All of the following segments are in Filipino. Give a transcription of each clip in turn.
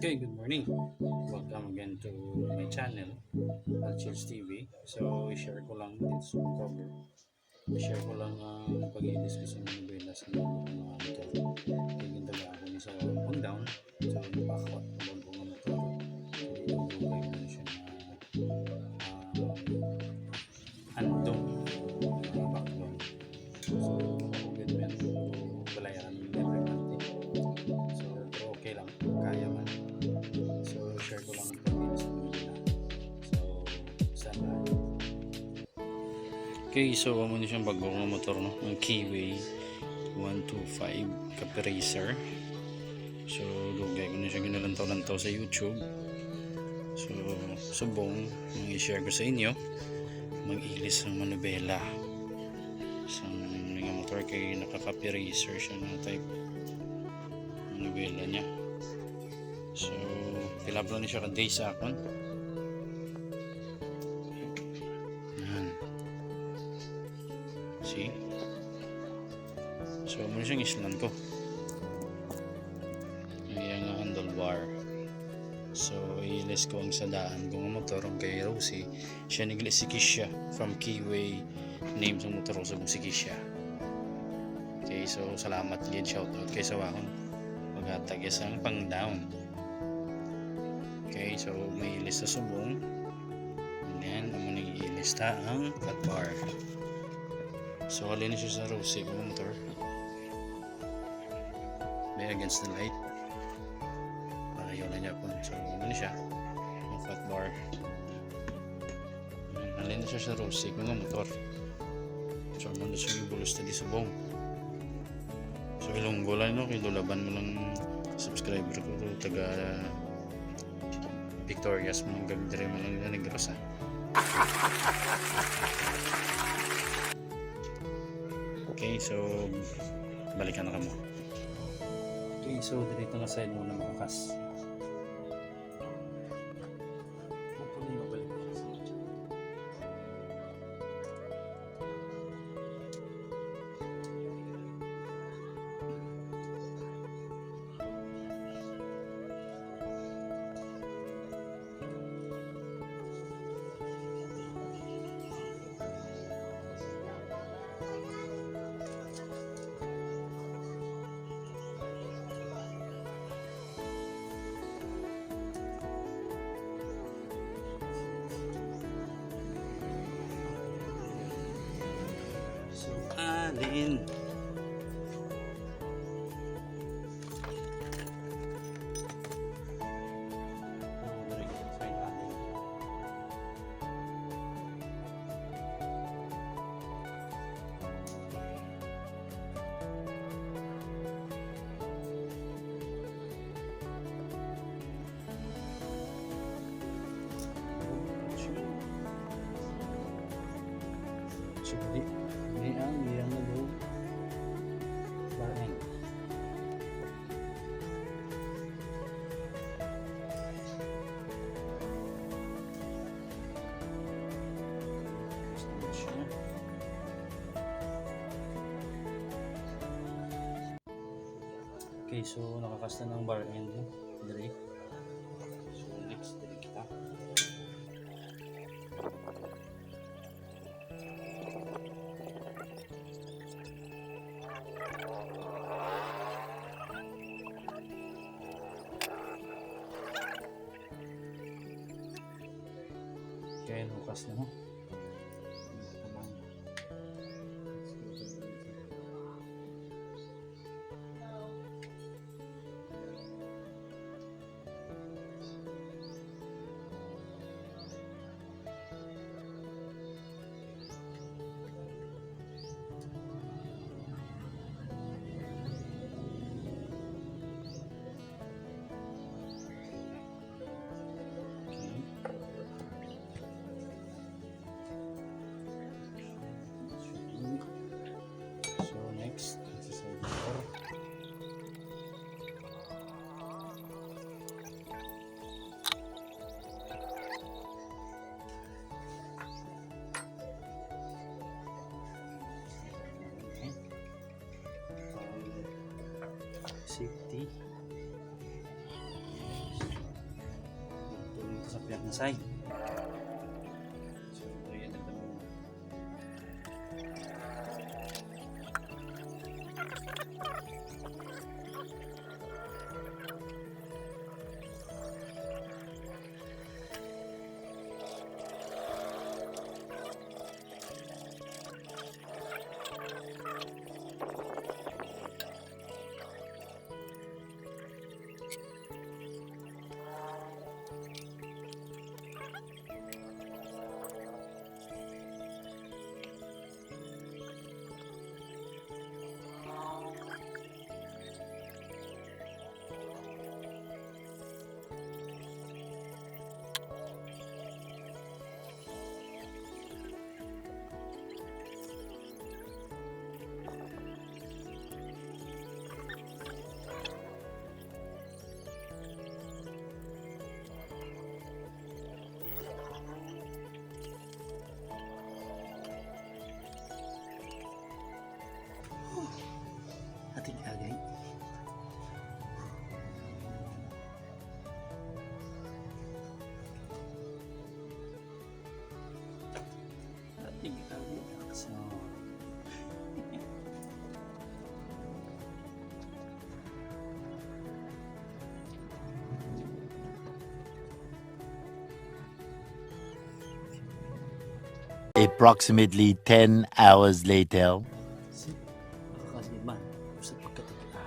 Okay, good morning. Welcome again to my channel, Alchills TV. So, i-share ko lang dito sa cover. I-share ko lang ang pag-i-discuss ng mga sa mga motor. Kaya taga ako ni sa pang down. So, napakot ng bagong motor. So, yung buhay mo na siya na handong backlog. So, good man. Balayaran mo every month. So, pero okay lang. Kaya man. So, share ko lang ang pag-inis ng nila. So, sana. Okay, so amo ni siyang bagong motor, no? Ang Keeway 125 Cape Racer. So, lugay ko na siya ginalantaw-lantaw sa YouTube. So, subong i-share ko sa inyo mag-ilis ng manubela. Isang mga motor kay naka-Cape Racer siya na type manubela niya. So, tilabla na siya ka-day sa akon. Yan. See? So, muna siyang islan ko. Yung handlebar. So, ilis ko ang sadaan kung ang motor ang kay Rosie. Siya naglis si Kisha from Keeway. Name sa motor sa si Kisha. Okay, so salamat again. Shoutout kay sa wakon. Maghatag isang pang down. Okay, so may ilista subong. And then, amo nang ilista ang flat bar. So, halin na siya sa Rosie kung motor. May against the light. Ayaw na niya po. So, ano siya? Ang flat bar. Halin na siya sa Rosie kung motor. So, ano na siya yung bulos na di subong. So, ilong golan, no? Kilulaban mo lang subscriber ko. Taga Victoria's mga gagdire mo lang na negros, ha. Okay, so balikan na kamo. Okay, so dito na side mo ng bukas. Alin ini ang yang dulu bareng. Okay, so nakakasta ng bar end dire. So next dire kita. Okay, lukas na mo. So next, this is a door. Okay. Safety. Biyak na side. So, ayan na naman. Ating agay. Ating agay. So, Approximately 10 hours later. makakasiman sa pagkatagla.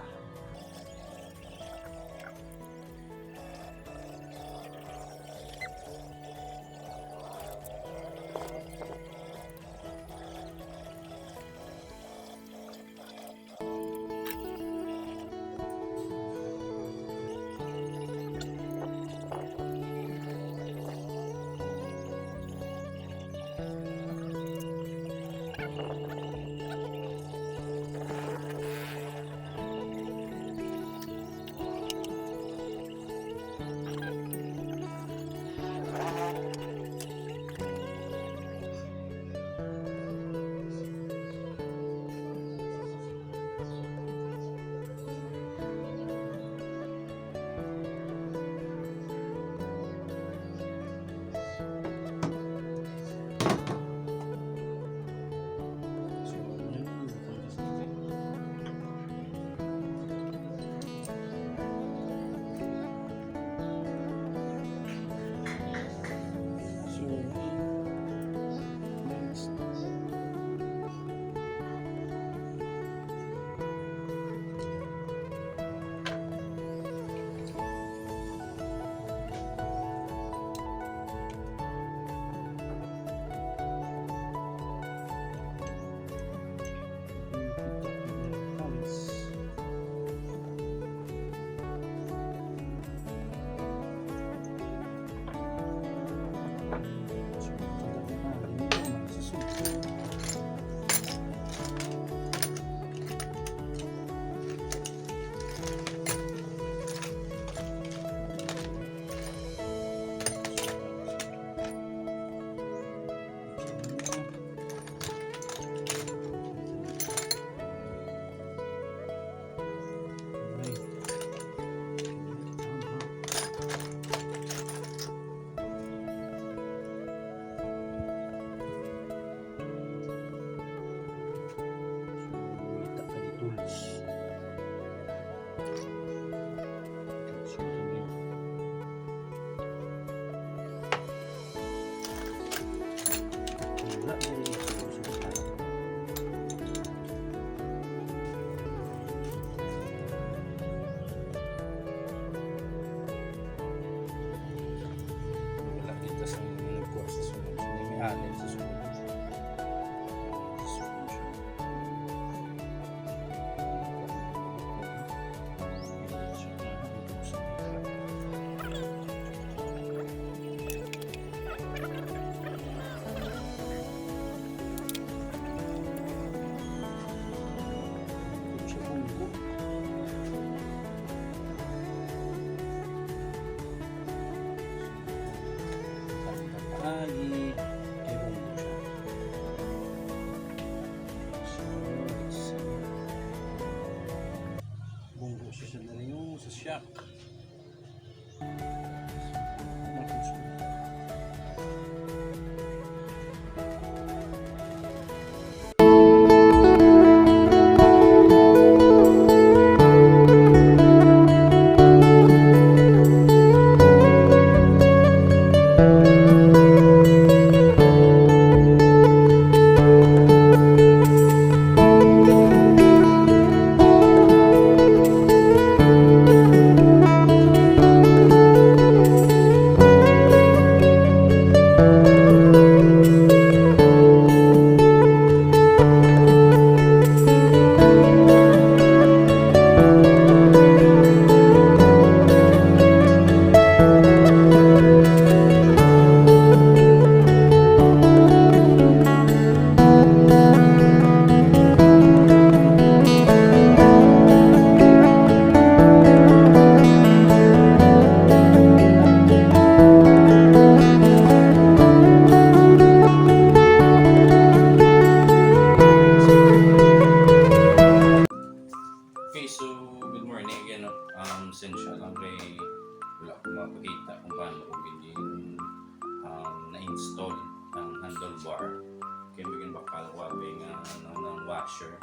washer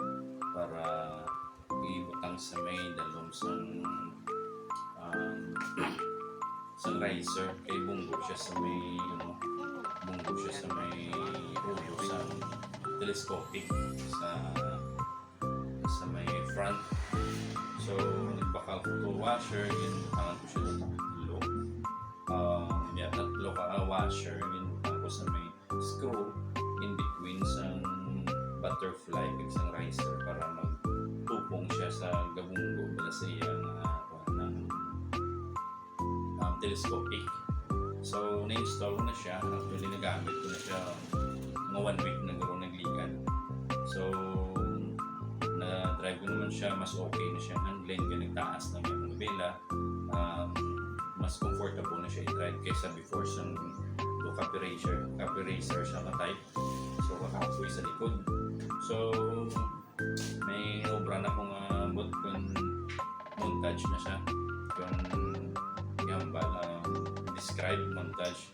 para ibutang sa may dalom sang riser kay bunggo siya sa may ulo sa telescopic sa may front. So nagbakal ko to washer, ginutangan ko siya ng tatlo ka washer, ginutangan ko sa may screw in between sa butterfly kag sang riser para magtupong siya sa gabunggo nila sa iyang telescopic. So na-install ko na siya, actually nagamit ko na siya mga 1 week na garo naglikan. So na-drive ko naman siya, mas okay na siya handling, kaya nagtaas na yung bela, mas comfortable na siya i-drive kaysa before sa copy racer siya na-type. So kakapoy sa likod. So may obra na kung bot kung montage na siya kung gambal describe montage.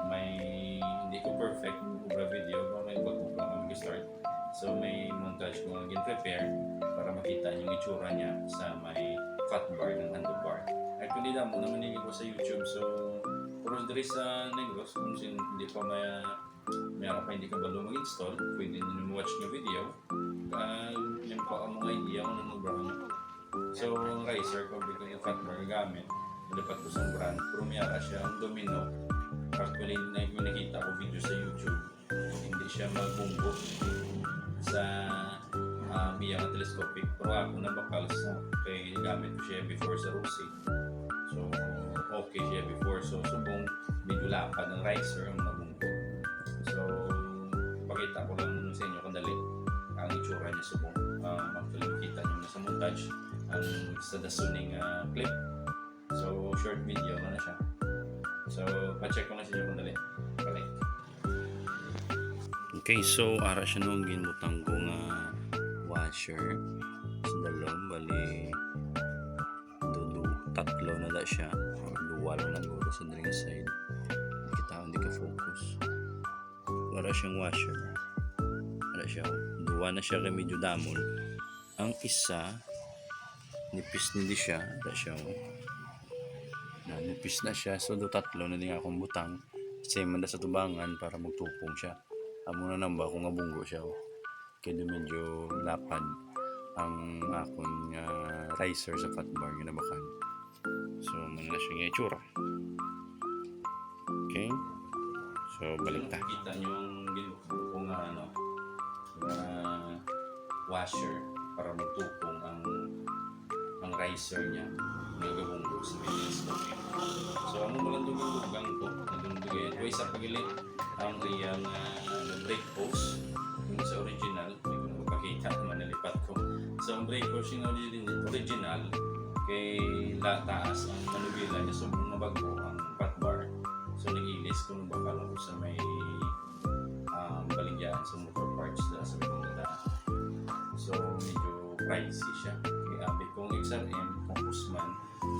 May hindi ko perfect obra video, may bago pa mag-start. So may montage ko prepare para makita yung itsura niya sa may fat bar ng handlebar. Actually damo naman ko sa YouTube, so pero diri sa negros kung hindi pa hindi ka balo mag-install, pwede nyo watch yung video. Yung pa ang mga idea kung ano brand. So ang riser ko bigla yung fat bar gamit, dapat ko sa brand, pero mayara siya ang domino. Actually nakita ko video sa YouTube, hindi siya magbunggo sa biyang telescopic, pero ako nabakal sa kay gamit ko siya before sa Rosie. So okay siya before, so subong medyo lapad ng riser ang nabunggo. So pakita ko lang sa inyo kung dali ang itsura niya subong. Actually makita nyo sa montage ang sa dasuning clip. So short video na siya. So pa-check ko na sa inyo kung dali. Palit. Okay, so ara siya nung ginutang ko nga washer sa dalom, bali tatlo na da siya, or duwa lang naguro sa drink side. Kita hindi ka focus. Ara siyang washer, ara siya, duwa na siya kay medyo damol. Ang isa nipis hindi siya, ara siya nipis na siya, so do tatlo na din akong butang kasi manda sa tubangan para magtupong siya. Amo na namba kung ngabunggo siya, kaya medyo lapad ang akong riser sa fat bar ginabakan. So muna na siya itsura. Okay, so balik ta. Kita nyo yung ginupong washer para magtupong ang riser niya nagabunggo sa telescope. So ang mga dugang to nadundugan ko isa pagilit ang riyang brake post yung sa original, hindi ko napakita naman nalipat ko. So ang brake post yung original kay taas ang manubila niya, so mabago ang fat bar. So nag-ilis ko nung bakal ako sa may baligyan sa motor parts na sa mga. So medyo pricey siya. Kaya abit kong XRM kung Usman.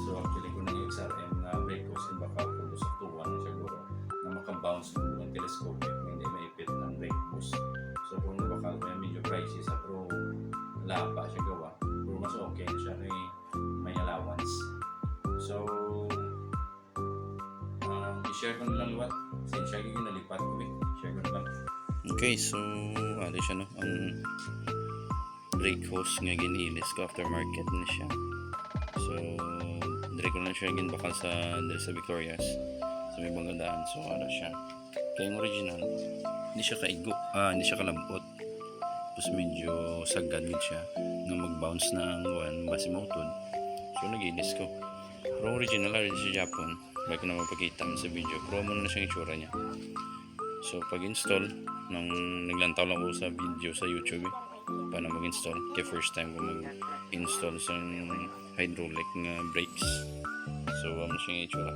So actually kung nang XRM na brake post yung bakal ko sa tuwan siguro na makabounce ng telescopic, hindi maipit ng brake post. So kung nabakal ko yan medyo pricey sa, pero lapa siya gawa, pero mas okay na siya kay may allowance. So i-share ko na lang luwat since siya yung nalipat ko, share ko na lang. Okay, so ano siya no, ang brake hose nga ginilis ko aftermarket na siya. So dire ko na siya ginbakal sa Victorias sa may banggadaan. So ano siya, kaya yung original hindi siya kaigo, hindi siya kalambot, tapos medyo sagad din siya na mag-bounce na ang base mautod. So nagilis ko, pero original rin sa Japan, bago ko na mapakita sa video, pero muna na siyang itsura niya. So pag install naglantaw lang ko sa video sa YouTube paano mag-install, kaya first time ko mag-install sa hydraulic nga brakes. So ano siyang itsura.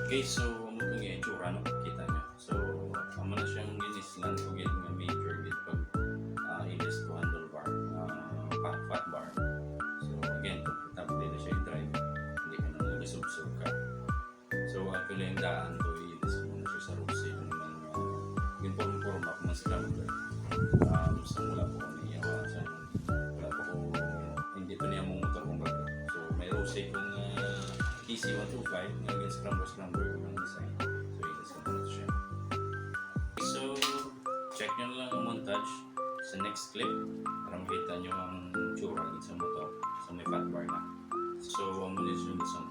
Okay, so ano itong itsura, no? Kita nyo. So ano na siyang ginislan ko get nga major bit pag ilis to handlebar, fat bar. So again, comfortable na siya i-drive, hindi ka na nagisubsub ka. So actually yung daan ko ilis ko muna siya sa Rosie naman, ginporm-porm ako ng scrambler. GC125 ngayon scrambler ang design. So ilas ko na siya. So check nyo lang ang montage sa next clip para makita nyo ang tsura sa motor. So may fat bar na. So ang malinis nyo sa